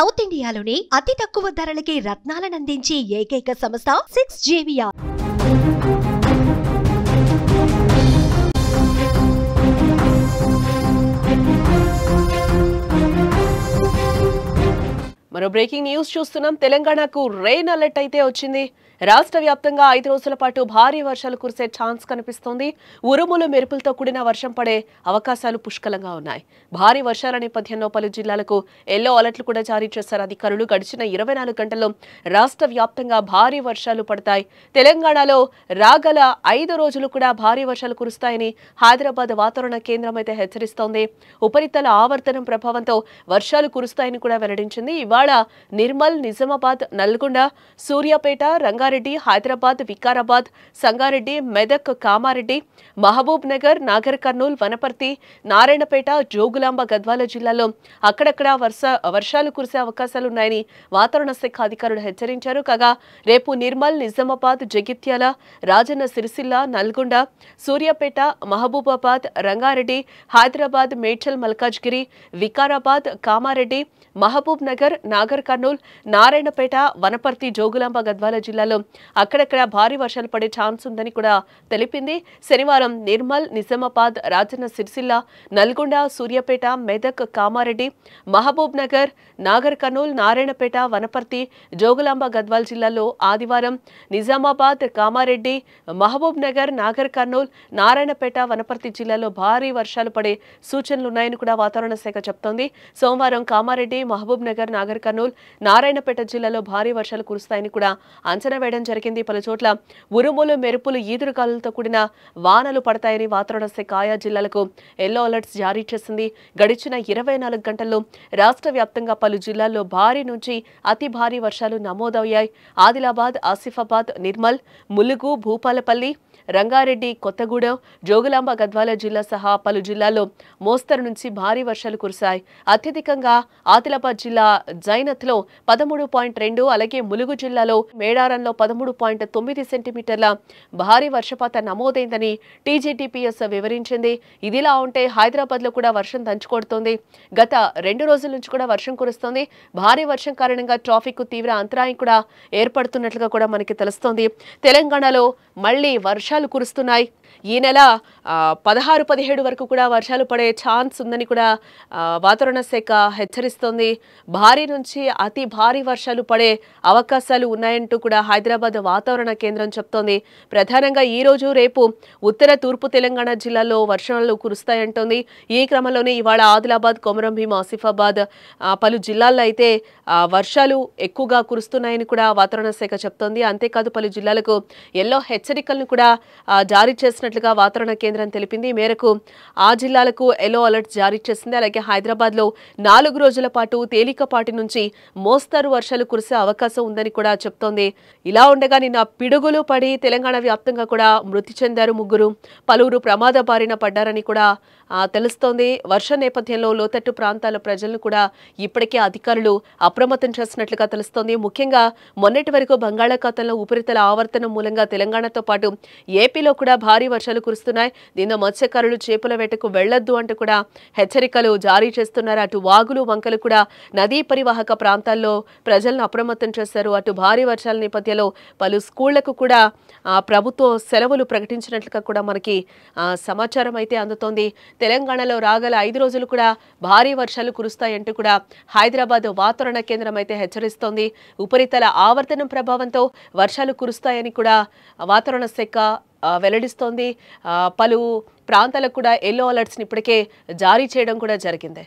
South ఇండియాలోని అతి తక్కువ ధరలకి రత్నాలనందించే ఏకైక సంస్థ 6JVR. మరో బ్రేకింగ్ న్యూస్ చూస్తున్నాం. తెలంగాణకు రెయిన్ అలర్ట్ అయితే వచ్చింది. రాష్ట్ర వ్యాప్తంగా 5 రోజుల పాటు భారీ వర్షాలు కురిసే ఛాన్స్ కనిపిస్తోంది. ఉరుములు మెరుపులతో కూడిన వర్షం పడే అవకాశాలు పుష్కలంగా ఉన్నాయి. భారీ వర్షాల నేపథ్యంలో పలు జిల్లాలకు ఎల్లో అలర్ట్లు కూడా జారీ చేశారు అధికారులు. గడిచిన 24 గంటల్లో రాష్ట్ర వ్యాప్తంగా భారీ వర్షాలు పడతాయి. తెలంగాణలో రాగల 5 రోజులు కూడా భారీ వర్షాలు కురుస్తాయని హైదరాబాద్ వాతావరణ కేంద్రం అయితే హెచ్చరిస్తోంది. ఉపరితల ఆవర్తనం ప్రభావంతో వర్షాలు కురుస్తాయని కూడా వెల్లడించింది. ఇవాళ నిర్మల్, నిజామాబాద్, నల్గొండ, సూర్యాపేట, రంగారెడ్డి, హైదరాబాద్, వికారాబాద్, సంగారెడ్డి, మెదక్, కామారెడ్డి, మహబూబ్ నగర్, నాగర్ కర్నూల్, వనపర్తి, నారాయణపేట, జోగులాంబ, గద్వాల జిల్లాల్లో అక్కడక్కడ వర్షాలు కురిసే అవకాశాలున్నాయని వాతావరణ శాఖ అధికారులు హెచ్చరించారు. కాగా రేపు నిర్మల్, నిజామాబాద్, జగిత్యాల, రాజన్న సిరిసిల్ల, నల్గొండ, సూర్యాపేట, మహబూబాబాద్, రంగారెడ్డి, హైదరాబాద్, మేడ్చల్, మల్కాజ్గిరి, వికారాబాద్, కామారెడ్డి, మహబూబ్ నగర్, నాగర్ కర్నూల్, నారాయణపేట, వనపర్తి, జోగులాంబ, గద్వాల జిల్లాలో అక్కడక్కడ భారీ వర్షాలు పడే ఛాన్స్ ఉందని కూడా తెలిపింది. శనివారం నిర్మల్, నిజామాబాద్, రాజన్న సిరిసిల్ల, నల్గొండ, సూర్యాపేట, మెదక్, కామారెడ్డి, మహబూబ్ నగర్, నాగర్ కర్నూల్, నారాయణపేట, వనపర్తి, జోగులాంబ, గద్వాల జిల్లాలో ఆదివారం నిజామాబాద్, కామారెడ్డి, మహబూబ్ నగర్, నాగర్ కర్నూల్, నారాయణపేట, వనపర్తి జిల్లాలో భారీ వర్షాలు పడే సూచనలున్నాయని కూడా వాతావరణ శాఖ చెప్తోంది. సోమవారం కామారెడ్డి, మహబూబ్ నగర్, నాగర్ కర్నూల్, నారాయణపేట జిల్లాలో భారీ వర్షాలు కురుస్తాయని కూడా అంచనా వేయడం జరిగింది. పలు చోట్ల ఉరుములు, మెరుపులు, ఈదురుగాలులతో కూడిన వానలు పడతాయని వాతావరణ శాఖ ఆయా జిల్లాలకు ఎల్లో అలర్ట్స్ జారీ చేసింది. గడిచిన 24 గంటల్లో రాష్ట్ర వ్యాప్తంగా పలు జిల్లాల్లో భారీ నుంచి అతి భారీ వర్షాలు నమోదయ్యాయి. ఆదిలాబాద్, ఆసిఫాబాద్, నిర్మల్, ములుగు, భూపాలపల్లి, రంగారెడ్డి, కొత్తగూడెం, జోగులాంబ, గద్వాల జిల్లా సహా పలు జిల్లాల్లో మోస్తరు నుంచి భారీ వర్షాలు కురిశాయి. అత్యధికంగా ఆదిలాబాద్ జిల్లా జైనత్లో 13.2, అలాగే ములుగు జిల్లాలో మేడారంలో 13.9 సెంటీమీటర్ల భారీ వర్షపాతం నమోదైందని టీజీటీపీఎస్ వివరించింది. ఇదిలా ఉంటే హైదరాబాద్లో కూడా వర్షం దంచుకొడుతోంది. గత 2 రోజుల నుంచి కూడా వర్షం కురుస్తోంది. భారీ వర్షం కారణంగా ట్రాఫిక్ తీవ్ర అంతరాయం కూడా ఏర్పడుతున్నట్లుగా కూడా మనకి తెలుస్తోంది. తెలంగాణలో మళ్లీ వర్షాలు కురుస్తున్నాయి. ఈ నెల 16, 17 వరకు కూడా వర్షాలు పడే ఛాన్స్ ఉందని కూడా వాతావరణ శాఖ హెచ్చరిస్తోంది. భారీ నుంచి అతి భారీ వర్షాలు పడే అవకాశాలు ఉన్నాయంటూ కూడా హైదరాబాద్ వాతావరణ కేంద్రం చెప్తోంది. ప్రధానంగా ఈ రోజు, రేపు ఉత్తర, తూర్పు తెలంగాణ జిల్లాల్లో వర్షాలు కురుస్తాయంటోంది. ఈ క్రమంలోనే ఇవాళ ఆదిలాబాద్, కొమరంభీం, ఆసిఫాబాద్ పలు జిల్లాల్లో అయితే వర్షాలు ఎక్కువగా కురుస్తున్నాయని కూడా వాతావరణ శాఖ చెప్తోంది. అంతేకాదు పలు జిల్లాలకు ఎల్లో హెచ్చరికలను కూడా జారీ చేసినట్లుగా వాతావరణ కేంద్రం తెలిపింది. ఈ మేరకు ఆ జిల్లాలకు ఎల్లో అలర్ట్ జారీ చేసింది. అలాగే హైదరాబాద్లో 4 రోజుల పాటు తేలికపాటి నుంచి మోస్తరు వర్షాలు కురిసే అవకాశం ఉందని కూడా చెప్తోంది. ఇలా ఉండగా నిన్న పిడుగులు పడి తెలంగాణ వ్యాప్తంగా కూడా మృతి చెందారు 3. పలువురు ప్రమాద బారిన పడ్డారని కూడా తెలుస్తోంది. వర్షం నేపథ్యంలో లోతట్టు ప్రాంతాల ప్రజలను కూడా ఇప్పటికే అధికారులు అప్రమత్తం చేసినట్లుగా తెలుస్తోంది. ముఖ్యంగా మొన్నటి వరకు బంగాళాఖాతంలో ఉపరితల ఆవర్తనం మూలంగా తెలంగాణతో పాటు ఏపీలో కూడా భారీ వర్షాలు కురుస్తున్నాయి. దీంతో మత్స్యకారులు చేపల వేటకు వెళ్లొద్దు అంటూ కూడా హెచ్చరికలు జారీ చేస్తున్నారు. అటు వాగులు, వంకలు కూడా నదీ పరివాహక ప్రాంతాల్లో ప్రజలను అప్రమత్తం చేశారు. అటు భారీ వర్షాల నేపథ్యంలో పలు స్కూళ్లకు కూడా ప్రభుత్వం సెలవులు ప్రకటించినట్లుగా కూడా మనకి సమాచారం అయితే అందుతోంది. తెలంగాణలో రాగల 5 రోజులు కూడా భారీ వర్షాలు కురుస్తాయంటూ కూడా హైదరాబాద్ వాతావరణ కేంద్రం అయితే హెచ్చరిస్తోంది. ఉపరితల ఆవర్తనం ప్రభావంతో వర్షాలు కురుస్తాయని కూడా వాతావరణ శాఖ వెల్లడిస్తోంది. పలు ప్రాంతాలకు కూడా ఎల్లో అలర్ట్స్ని ఇప్పటికే జారీ చేయడం కూడా జరిగింది.